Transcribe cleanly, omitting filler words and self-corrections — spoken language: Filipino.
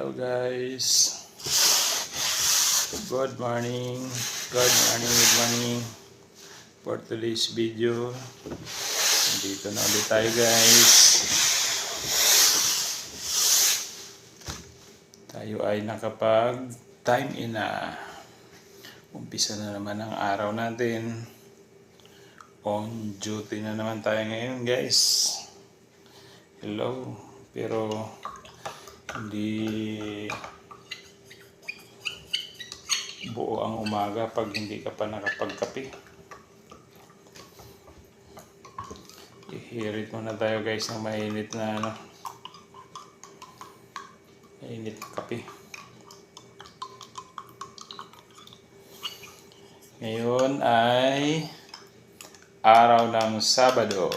Hello guys. Good morning. Good morning. For today's video, dito na ulit tayo guys. Tayo ay nakapag time in na. Umpisa na naman ang araw natin. On duty na naman tayo ngayon guys. Hello. Pero hindi buo ang umaga pag hindi ka pa nakapagkape. Ihirit muna tayo guys ng mainit na mainit kape. Ngayon ay araw ng Sabado.